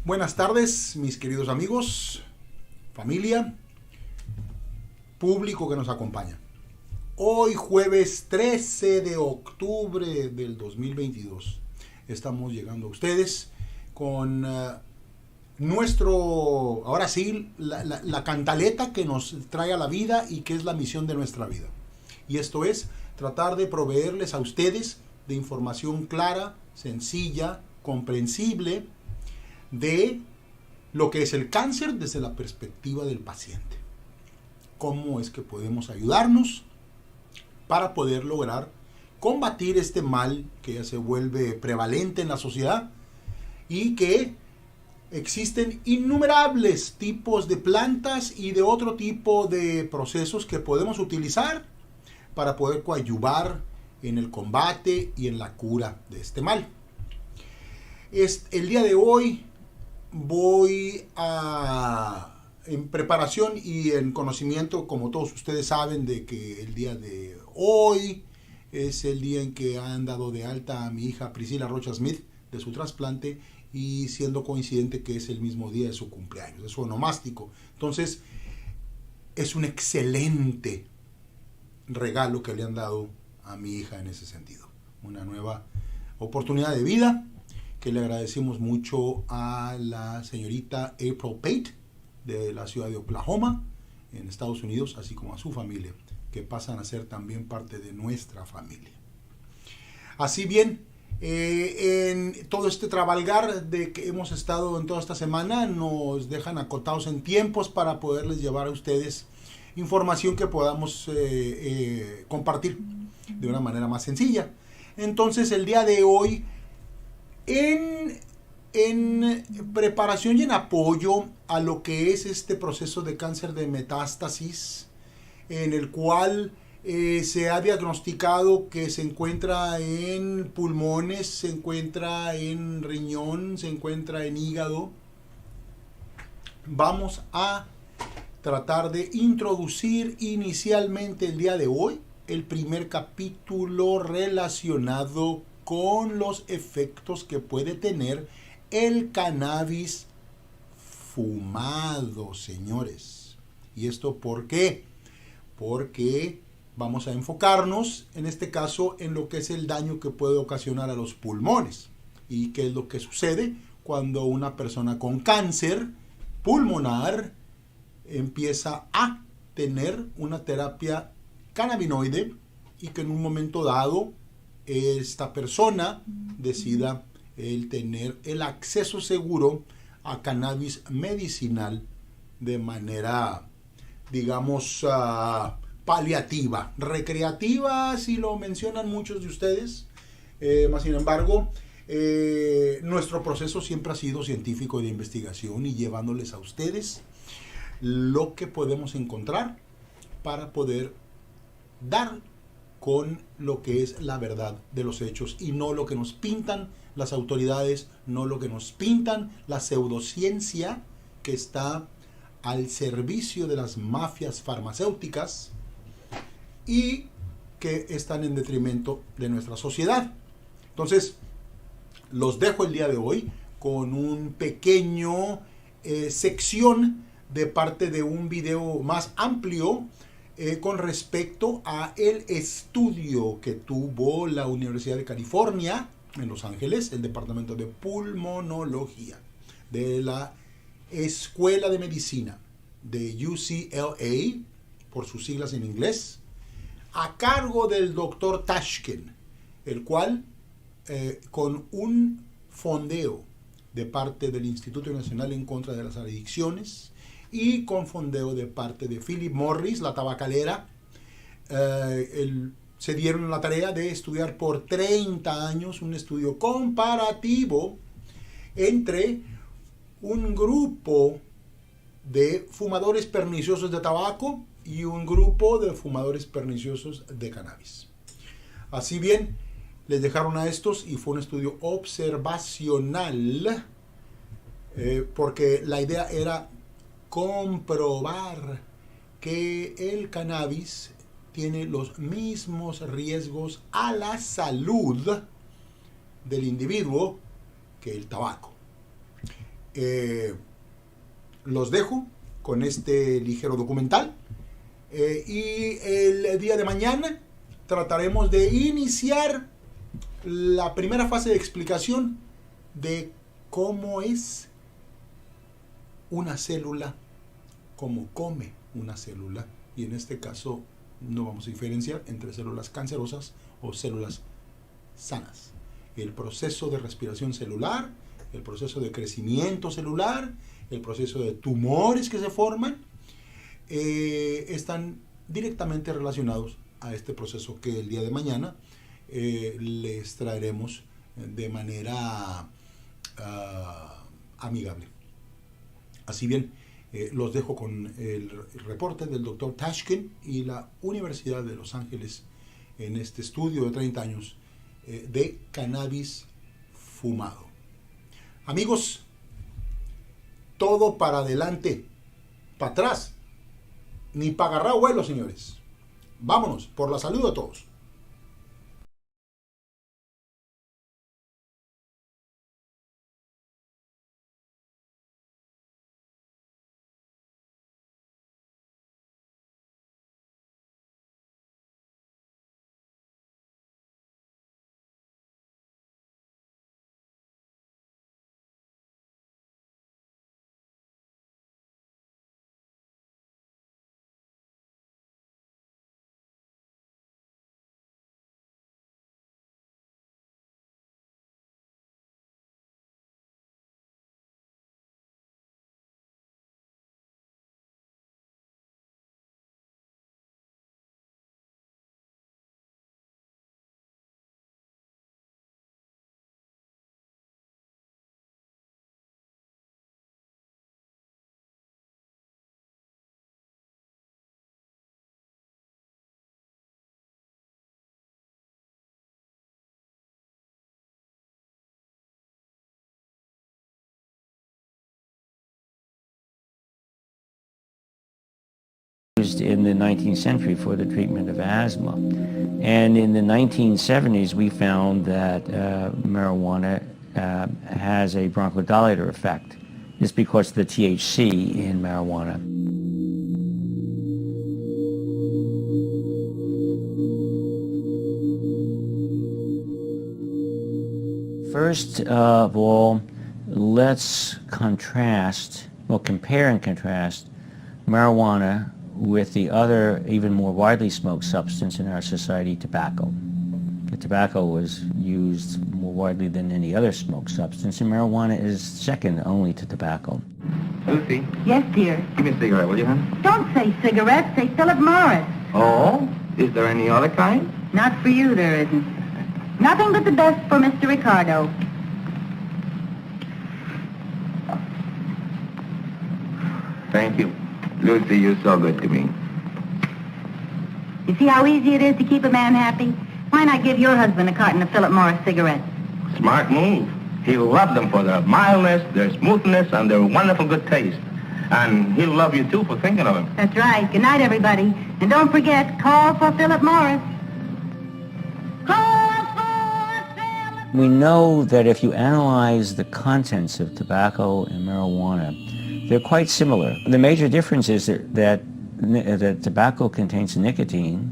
Buenas tardes, mis queridos amigos, familia, público que nos acompaña. Hoy, jueves 13 de octubre del 2022, estamos llegando a ustedes con ahora sí, la cantaleta que nos trae a la vida y que es la misión de nuestra vida. Y esto es tratar de proveerles a ustedes de información clara, sencilla, comprensible, de lo que es el cáncer desde la perspectiva del paciente. Cómo es que podemos ayudarnos para poder lograr combatir este mal que ya se vuelve prevalente en la sociedad y que existen innumerables tipos de plantas y de otro tipo de procesos que podemos utilizar para poder coadyuvar en el combate y en la cura de este mal. El día de hoy voy en preparación y en conocimiento, como todos ustedes saben, de que el día de hoy es el día en que han dado de alta a mi hija Priscila Rocha Smith de su trasplante, y siendo coincidente que es el mismo día de su cumpleaños, de su onomástico. Entonces, es un excelente regalo que le han dado a mi hija en ese sentido. Una nueva oportunidad de vida que le agradecemos mucho a la señorita April Pate de la ciudad de Oklahoma, en Estados Unidos, así como a su familia, que pasan a ser también parte de nuestra familia. Así bien, en todo este trabalgar de que hemos estado en toda esta semana, nos dejan acotados en tiempos para poderles llevar a ustedes información que podamos compartir de una manera más sencilla. Entonces, el día de hoy, en preparación y en apoyo a lo que es este proceso de cáncer de metástasis, en el cual se ha diagnosticado que se encuentra en pulmones, se encuentra en riñón, se encuentra en hígado, vamos a tratar de introducir inicialmente el día de hoy el primer capítulo relacionado con los efectos que puede tener el cannabis fumado, señores. ¿Y esto por qué? Porque vamos a enfocarnos, en este caso, en lo que es el daño que puede ocasionar a los pulmones. Y qué es lo que sucede cuando una persona con cáncer pulmonar empieza a tener una terapia cannabinoide y que en un momento dado esta persona decida el tener el acceso seguro a cannabis medicinal de manera, digamos, paliativa, recreativa, si lo mencionan muchos de ustedes, más sin embargo, nuestro proceso siempre ha sido científico de investigación y llevándoles a ustedes lo que podemos encontrar para poder dar con lo que es la verdad de los hechos y no lo que nos pintan las autoridades, no lo que nos pintan la pseudociencia que está al servicio de las mafias farmacéuticas y que están en detrimento de nuestra sociedad. Entonces, los dejo el día de hoy con un pequeño sección de parte de un video más amplio con respecto a el estudio que tuvo la Universidad de California en Los Ángeles, el departamento de pulmonología de la Escuela de Medicina de UCLA, por sus siglas en inglés, a cargo del doctor Tashkin, el cual con un fondeo de parte del Instituto Nacional en contra de las Adicciones y con fondeo de parte de Philip Morris, la tabacalera, se dieron la tarea de estudiar por 30 años un estudio comparativo entre un grupo de fumadores perniciosos de tabaco y un grupo de fumadores perniciosos de cannabis. Así bien, les dejaron a estos y fue un estudio observacional porque la idea era comprobar que el cannabis tiene los mismos riesgos a la salud del individuo que el tabaco. Los dejo con este ligero documental y el día de mañana trataremos de iniciar la primera fase de explicación de cómo es una célula, cómo come una célula, y en este caso no vamos a diferenciar entre células cancerosas o células sanas. El proceso de respiración celular, el proceso de crecimiento celular, el proceso de tumores que se forman, están directamente relacionados a este proceso que el día de mañana les traeremos de manera amigable. Así bien, los dejo con el reporte del doctor Tashkin y la Universidad de Los Ángeles en este estudio de 30 años de cannabis fumado. Amigos, todo para adelante, para atrás, ni para agarrar vuelo, señores. Vámonos, por la salud de todos. Used in the 19th century for the treatment of asthma. And in the 1970s, we found that marijuana has a bronchodilator effect. It's because of the THC in marijuana. First of all, let's compare and contrast marijuana with the other, even more widely smoked substance in our society, tobacco. The tobacco was used more widely than any other smoked substance, and marijuana is second only to tobacco. Lucy, Yes, dear. give me a cigarette, will you, hon? Don't say cigarettes, say Philip Morris. Oh? Is there any other kind? Not for you, there isn't. Nothing but the best for Mr. Ricardo. Thank you. Lucy, you're so good to me. You see how easy it is to keep a man happy? Why not give your husband a carton of Philip Morris cigarettes? Smart move. He'll love them for their mildness, their smoothness, and their wonderful good taste. And he'll love you, too, for thinking of him. That's right. Good night, everybody. And don't forget, call for Philip Morris. Call for Philip. We know that if you analyze the contents of tobacco and marijuana, they're quite similar. The major difference is that tobacco contains nicotine,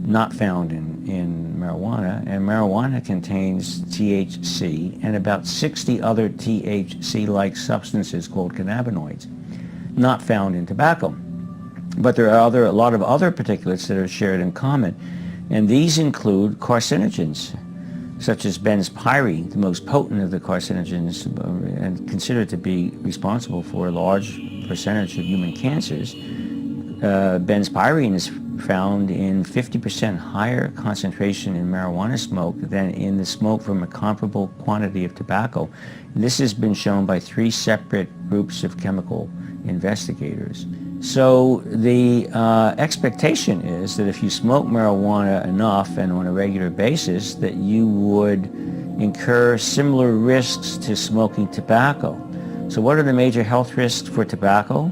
not found in marijuana, and marijuana contains THC and about 60 other THC-like substances called cannabinoids, not found in tobacco. But there are a lot of other particulates that are shared in common, and these include carcinogens, such as benzpyrene, the most potent of the carcinogens and considered to be responsible for a large percentage of human cancers. Benzpyrene is found in 50% higher concentration in marijuana smoke than in the smoke from a comparable quantity of tobacco. And this has been shown by 3 separate groups of chemical investigators. So the expectation is that if you smoke marijuana enough and on a regular basis, that you would incur similar risks to smoking tobacco. So what are the major health risks for tobacco?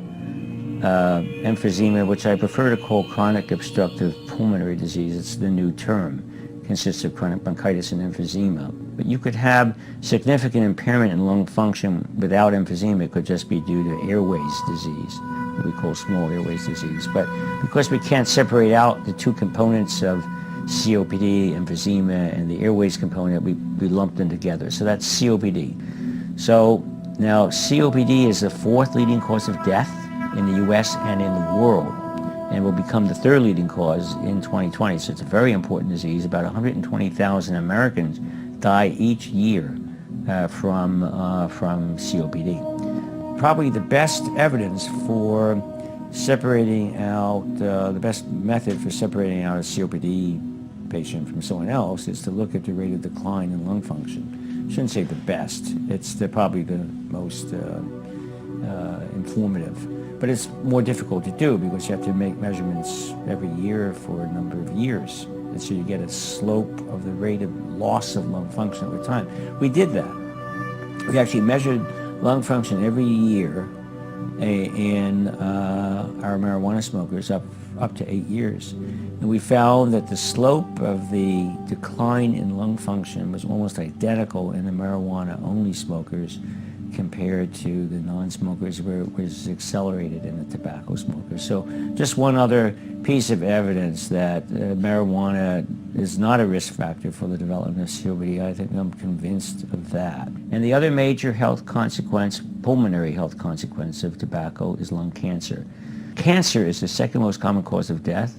Emphysema, which I prefer to call chronic obstructive pulmonary disease. It's the new term. consists of chronic bronchitis and emphysema. But you could have significant impairment in lung function without emphysema. It could just be due to airways disease, what we call small airways disease. But because we can't separate out the two components of COPD, emphysema, and the airways component, we lumped them together. So that's COPD. So now COPD is the fourth leading cause of death in the US and in the world, and will become the third leading cause in 2020. So it's a very important disease. About 120,000 Americans die each year from COPD. Probably the best evidence for separating out, the best method for separating out a COPD patient from someone else is to look at the rate of decline in lung function. I shouldn't say the best. It's probably the most informative. But it's more difficult to do because you have to make measurements every year for a number of years. And so you get a slope of the rate of loss of lung function over time. We did that. We actually measured lung function every year in our marijuana smokers up to 8 years. And we found that the slope of the decline in lung function was almost identical in the marijuana-only smokers compared to the non-smokers, where it was accelerated in the tobacco smokers. So just one other piece of evidence that marijuana is not a risk factor for the development of COPD. I think I'm convinced of that. And the other major health consequence, pulmonary health consequence of tobacco, is lung cancer. Cancer is the second most common cause of death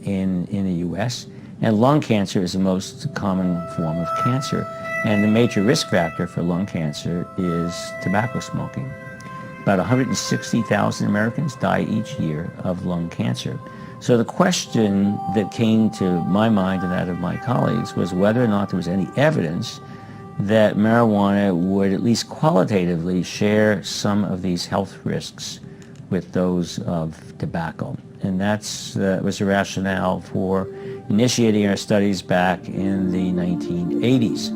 in the U.S., and lung cancer is the most common form of cancer. And the major risk factor for lung cancer is tobacco smoking. About 160,000 Americans die each year of lung cancer. So the question that came to my mind and that of my colleagues was whether or not there was any evidence that marijuana would at least qualitatively share some of these health risks with those of tobacco. And that was the rationale for initiating our studies back in the 1980s.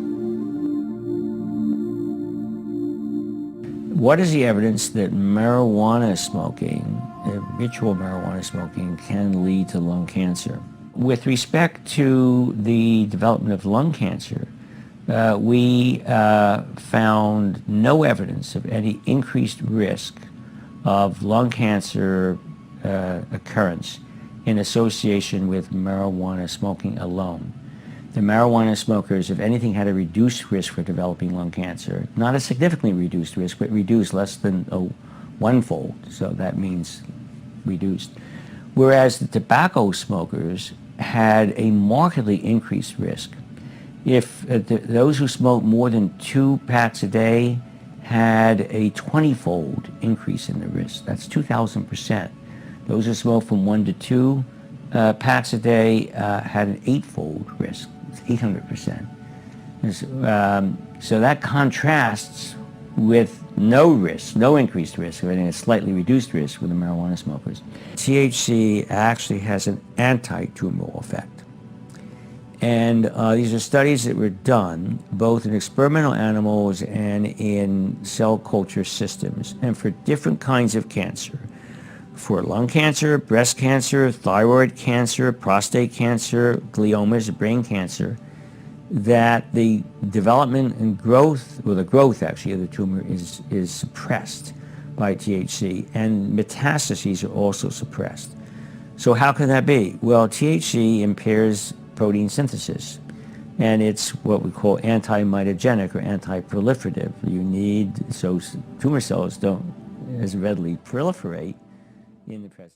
What is the evidence that marijuana smoking, habitual marijuana smoking, can lead to lung cancer? With respect to the development of lung cancer, we found no evidence of any increased risk of lung cancer occurrence in association with marijuana smoking alone. The marijuana smokers, if anything, had a reduced risk for developing lung cancer. Not a significantly reduced risk, but reduced less than one-fold, so that means reduced. Whereas the tobacco smokers had a markedly increased risk. If those who smoked more than 2 packs a day had a 20-fold increase in the risk. That's 2,000%. Those who smoked from 1 to 2 packs a day had an 8-fold risk. It's 800%. So that contrasts with no risk, no increased risk, or a slightly reduced risk with the marijuana smokers. THC actually has an anti-tumoral effect. And these are studies that were done both in experimental animals and in cell culture systems, and for different kinds of cancer. For lung cancer, breast cancer, thyroid cancer, prostate cancer, gliomas, brain cancer, that the development and growth, well, the growth actually of the tumor is suppressed by THC, and metastases are also suppressed. So how can that be? Well, THC impairs protein synthesis, and it's what we call anti-mitogenic or anti-proliferative. You need, so tumor cells don't as readily proliferate in the present.